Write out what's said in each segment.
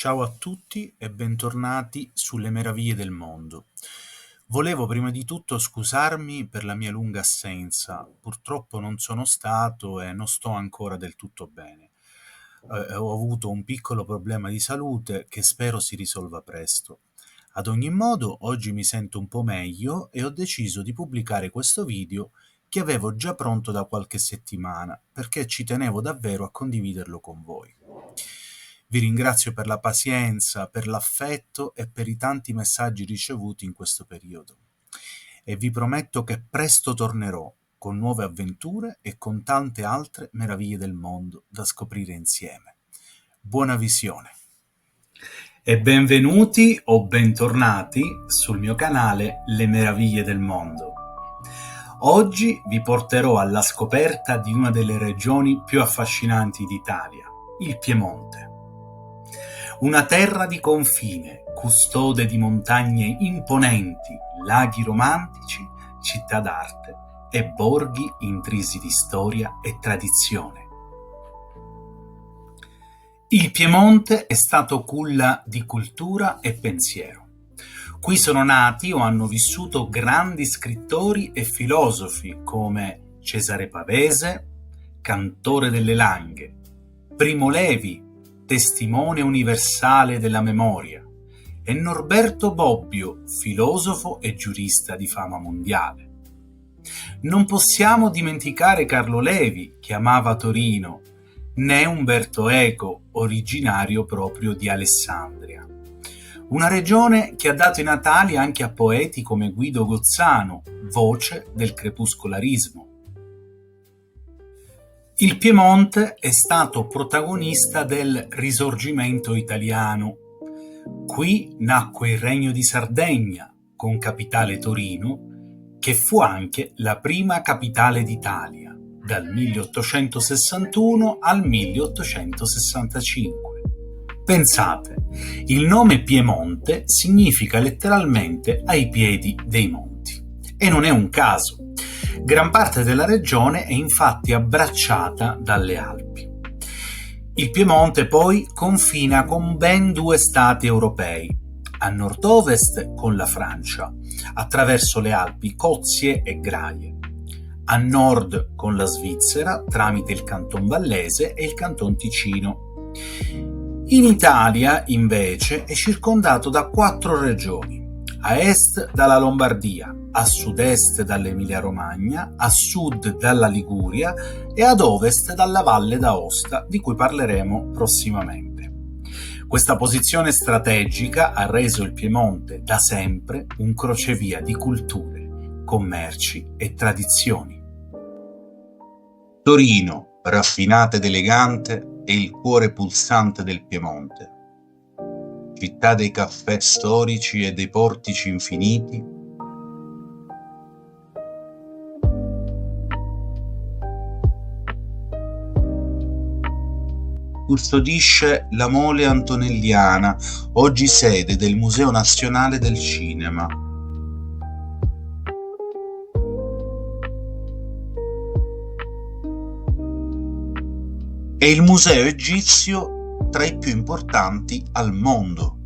Ciao a tutti e bentornati sulle meraviglie del mondo. Volevo prima di tutto scusarmi per la mia lunga assenza. Purtroppo non sono stato e non sto ancora del tutto bene. Ho avuto un piccolo problema di salute che spero si risolva presto. Ad ogni modo, oggi mi sento un po' meglio e ho deciso di pubblicare questo video che avevo già pronto da qualche settimana, perché ci tenevo davvero a condividerlo con voi. Vi ringrazio per la pazienza, per l'affetto e per i tanti messaggi ricevuti in questo periodo. E vi prometto che presto tornerò con nuove avventure e con tante altre meraviglie del mondo da scoprire insieme. Buona visione! E benvenuti o bentornati sul mio canale Le Meraviglie del Mondo. Oggi vi porterò alla scoperta di una delle regioni più affascinanti d'Italia, il Piemonte. Una terra di confine, custode di montagne imponenti, laghi romantici, città d'arte e borghi intrisi di storia e tradizione. Il Piemonte è stato culla di cultura e pensiero. Qui sono nati o hanno vissuto grandi scrittori e filosofi come Cesare Pavese, Cantore delle Langhe, Primo Levi, testimone universale della memoria, e Norberto Bobbio, filosofo e giurista di fama mondiale. Non possiamo dimenticare Carlo Levi, che amava Torino, né Umberto Eco, originario proprio di Alessandria. Una regione che ha dato i natali anche a poeti come Guido Gozzano, voce del crepuscolarismo. Il Piemonte è stato protagonista del Risorgimento italiano. Qui nacque il Regno di Sardegna, con capitale Torino, che fu anche la prima capitale d'Italia, dal 1861 al 1865. Pensate, il nome Piemonte significa letteralmente ai piedi dei monti. E non è un caso. Gran parte della regione è infatti abbracciata dalle Alpi. Il Piemonte poi confina con ben 2 stati europei, a nord-ovest con la Francia, attraverso le Alpi Cozie e Graie, a nord con la Svizzera tramite il Canton Vallese e il Canton Ticino. In Italia, invece, è circondato da 4 regioni: a est dalla Lombardia, a sud-est dall'Emilia-Romagna, a sud dalla Liguria e ad ovest dalla Valle d'Aosta, di cui parleremo prossimamente. Questa posizione strategica ha reso il Piemonte da sempre un crocevia di culture, commerci e tradizioni. Torino, raffinata ed elegante, è il cuore pulsante del Piemonte. Città dei caffè storici e dei portici infiniti, custodisce la Mole Antonelliana, oggi sede del Museo Nazionale del Cinema. È il museo egizio tra i più importanti al mondo.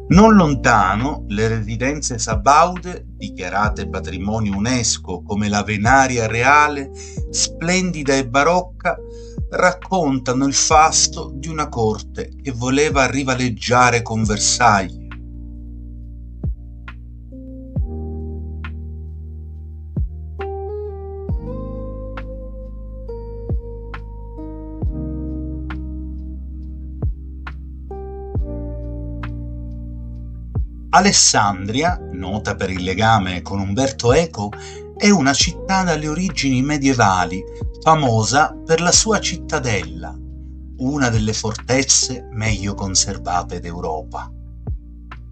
Non lontano, le residenze sabaude, dichiarate patrimonio UNESCO come la Venaria Reale, splendida e barocca, raccontano il fasto di una corte che voleva rivaleggiare con Versailles. Alessandria, nota per il legame con Umberto Eco, è una città dalle origini medievali, famosa per la sua cittadella, una delle fortezze meglio conservate d'Europa.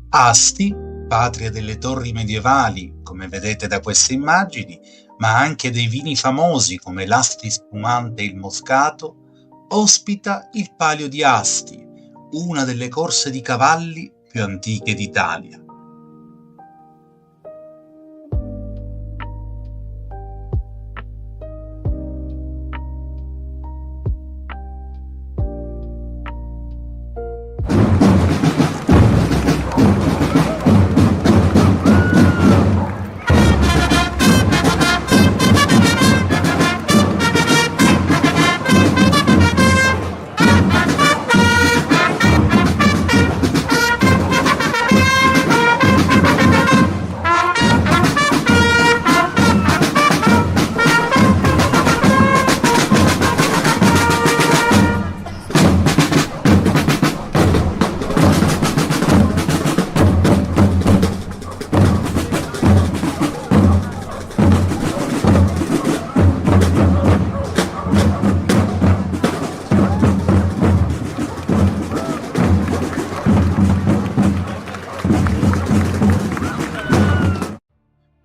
Asti, patria delle torri medievali, come vedete da queste immagini, ma anche dei vini famosi come l'Asti spumante e il Moscato, ospita il Palio di Asti, una delle corse di cavalli più antiche d'Italia.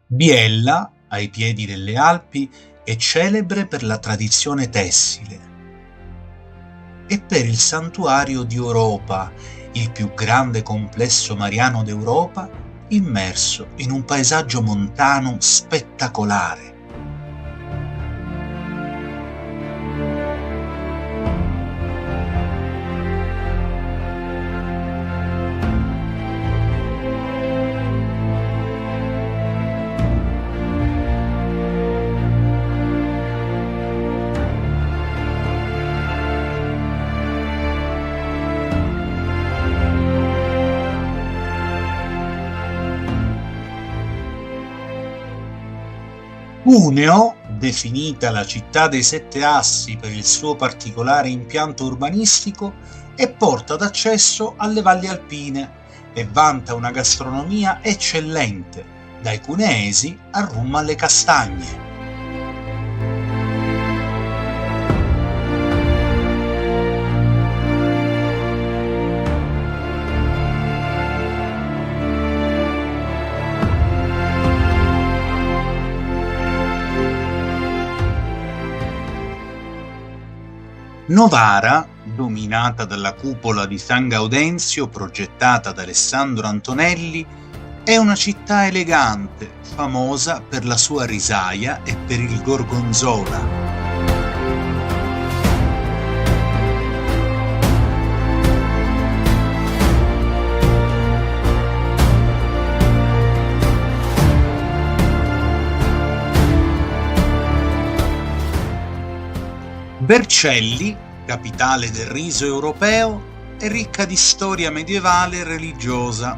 Biella, ai piedi delle Alpi, è celebre per la tradizione tessile e per il Santuario di Oropa, il più grande complesso mariano d'Europa, immerso in un paesaggio montano spettacolare. Cuneo, definita la città dei sette assi per il suo particolare impianto urbanistico, è porta d'accesso alle valli alpine e vanta una gastronomia eccellente, dai cuneesi al rum alle castagne. Novara, dominata dalla cupola di San Gaudenzio progettata da Alessandro Antonelli, è una città elegante, famosa per la sua risaia e per il gorgonzola. Vercelli, capitale del riso europeo, è ricca di storia medievale e religiosa.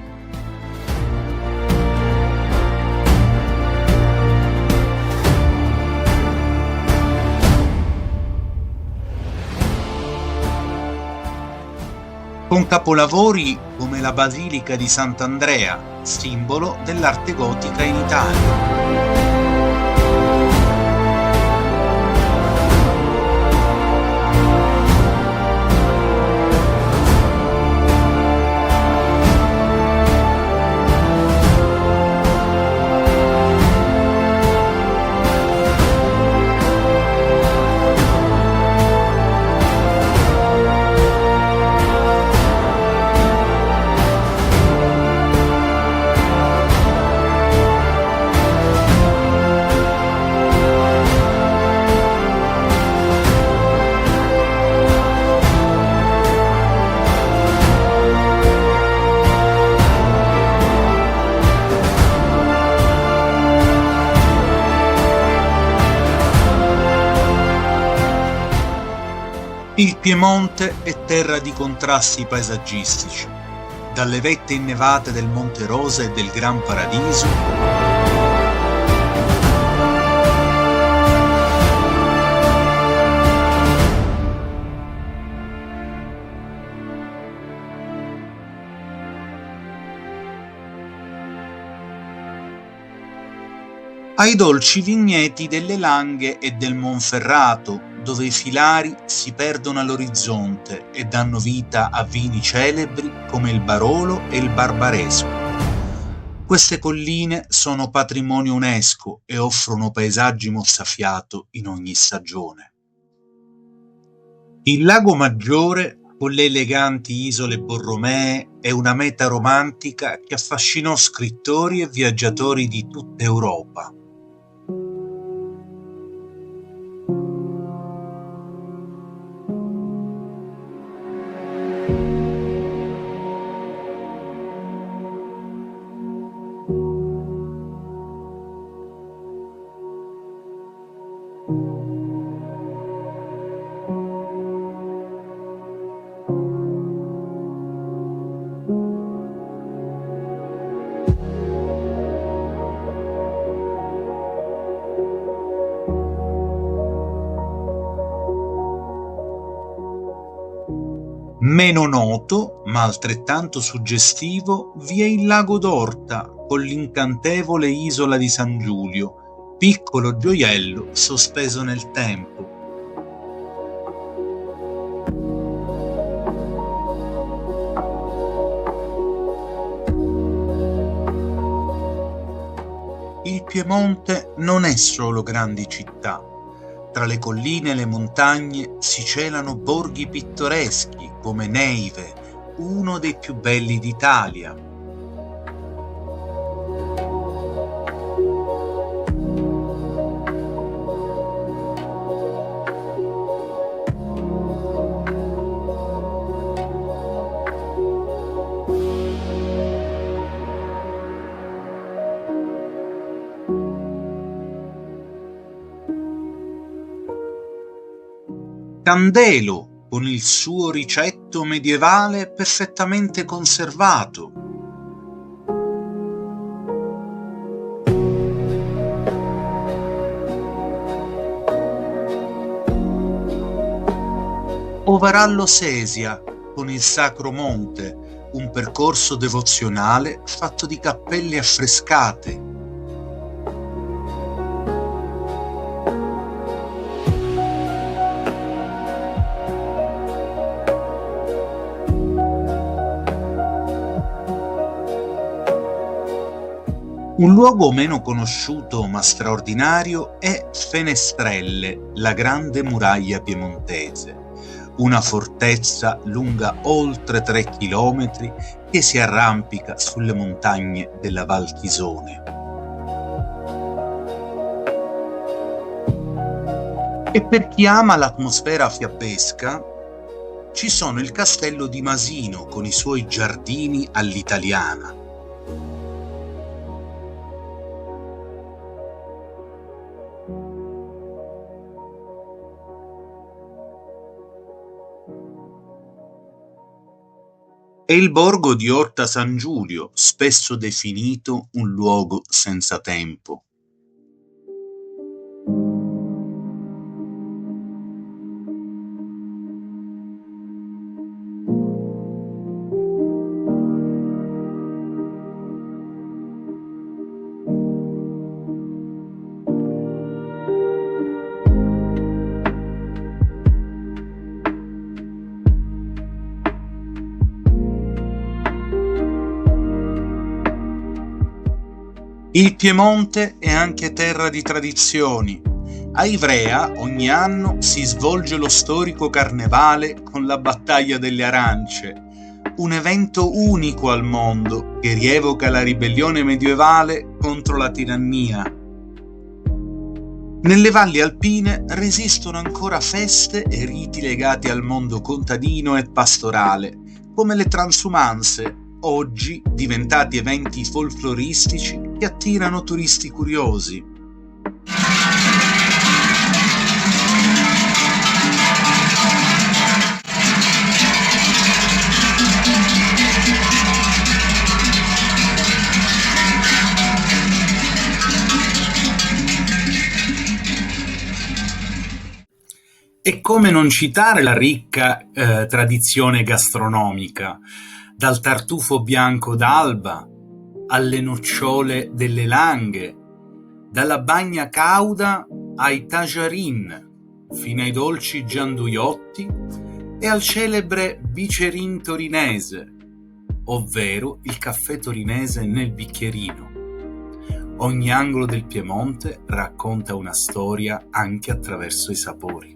Con capolavori come la Basilica di Sant'Andrea, simbolo dell'arte gotica in Italia. Il Piemonte è terra di contrasti paesaggistici, dalle vette innevate del Monte Rosa e del Gran Paradiso ai dolci vigneti delle Langhe e del Monferrato, dove i filari si perdono all'orizzonte e danno vita a vini celebri come il Barolo e il Barbaresco. Queste colline sono patrimonio UNESCO e offrono paesaggi mozzafiato in ogni stagione. Il Lago Maggiore, con le eleganti isole Borromee, è una meta romantica che affascinò scrittori e viaggiatori di tutta Europa. Meno noto, ma altrettanto suggestivo, vi è il lago d'Orta, con l'incantevole isola di San Giulio, piccolo gioiello sospeso nel tempo. Il Piemonte non è solo grandi città. Tra le colline e le montagne si celano borghi pittoreschi come Neive, uno dei più belli d'Italia. Candelo, con il suo ricetto medievale perfettamente conservato. O Varallo Sesia, con il Sacro Monte, un percorso devozionale fatto di cappelle affrescate. Un luogo meno conosciuto ma straordinario è Fenestrelle, la grande muraglia piemontese, una fortezza lunga oltre 3 chilometri che si arrampica sulle montagne della Val Chisone. E per chi ama l'atmosfera fiabesca, ci sono il castello di Masino con i suoi giardini all'italiana. E il borgo di Orta San Giulio, spesso definito un luogo senza tempo. Il Piemonte è anche terra di tradizioni. A Ivrea ogni anno si svolge lo storico carnevale con la Battaglia delle Arance, un evento unico al mondo che rievoca la ribellione medievale contro la tirannia. Nelle valli alpine resistono ancora feste e riti legati al mondo contadino e pastorale, come le transumanze, oggi diventati eventi folcloristici che attirano turisti curiosi. E come non citare la ricca tradizione gastronomica, dal tartufo bianco d'Alba alle nocciole delle Langhe, Dalla bagna cauda ai tajarin, fino ai dolci gianduiotti e al celebre bicerin torinese, ovvero il caffè torinese nel bicchierino. Ogni angolo del Piemonte racconta una storia anche attraverso i sapori.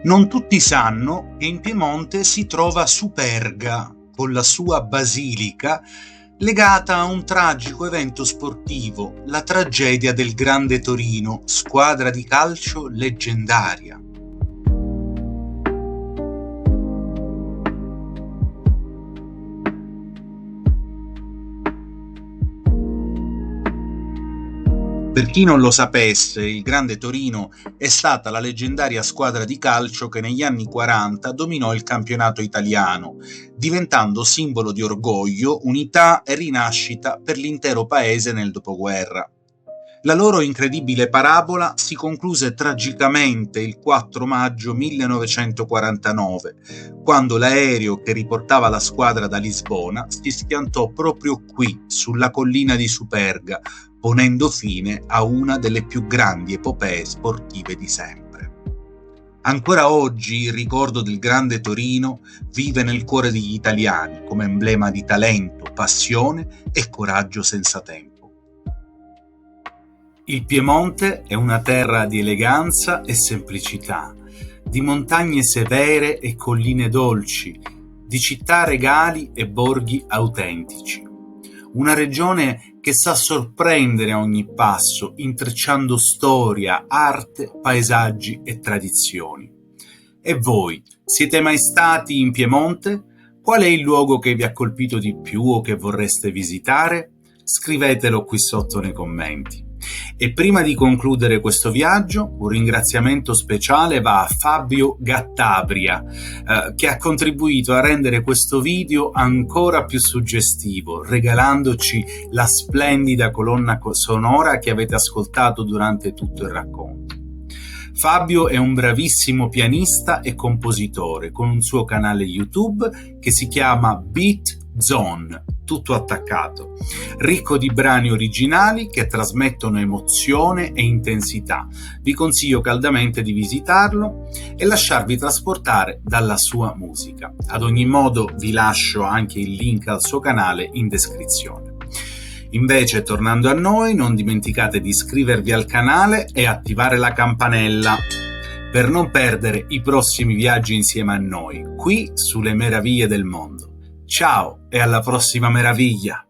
Non tutti sanno che in Piemonte si trova Superga, con la sua basilica, legata a un tragico evento sportivo, la tragedia del Grande Torino, squadra di calcio leggendaria. Per chi non lo sapesse, il Grande Torino è stata la leggendaria squadra di calcio che negli anni 40 dominò il campionato italiano, diventando simbolo di orgoglio, unità e rinascita per l'intero paese nel dopoguerra. La loro incredibile parabola si concluse tragicamente il 4 maggio 1949, quando l'aereo che riportava la squadra da Lisbona si schiantò proprio qui, sulla collina di Superga, ponendo fine a una delle più grandi epopee sportive di sempre. Ancora oggi il ricordo del Grande Torino vive nel cuore degli italiani come emblema di talento, passione e coraggio senza tempo. Il Piemonte è una terra di eleganza e semplicità, di montagne severe e colline dolci, di città regali e borghi autentici. Una regione che sa sorprendere a ogni passo, intrecciando storia, arte, paesaggi e tradizioni. E voi, siete mai stati in Piemonte? Qual è il luogo che vi ha colpito di più o che vorreste visitare? Scrivetelo qui sotto nei commenti. E prima di concludere questo viaggio, un ringraziamento speciale va a Fabio Gattabria, che ha contribuito a rendere questo video ancora più suggestivo, regalandoci la splendida colonna sonora che avete ascoltato durante tutto il racconto. Fabio è un bravissimo pianista e compositore con un suo canale YouTube che si chiama Beat Zone, tutto attaccato, ricco di brani originali che trasmettono emozione e intensità. Vi consiglio caldamente di visitarlo e lasciarvi trasportare dalla sua musica. Ad ogni modo vi lascio anche il link al suo canale in descrizione. Invece, tornando a noi, non dimenticate di iscrivervi al canale e attivare la campanella per non perdere i prossimi viaggi insieme a noi, qui sulle meraviglie del mondo. Ciao e alla prossima meraviglia!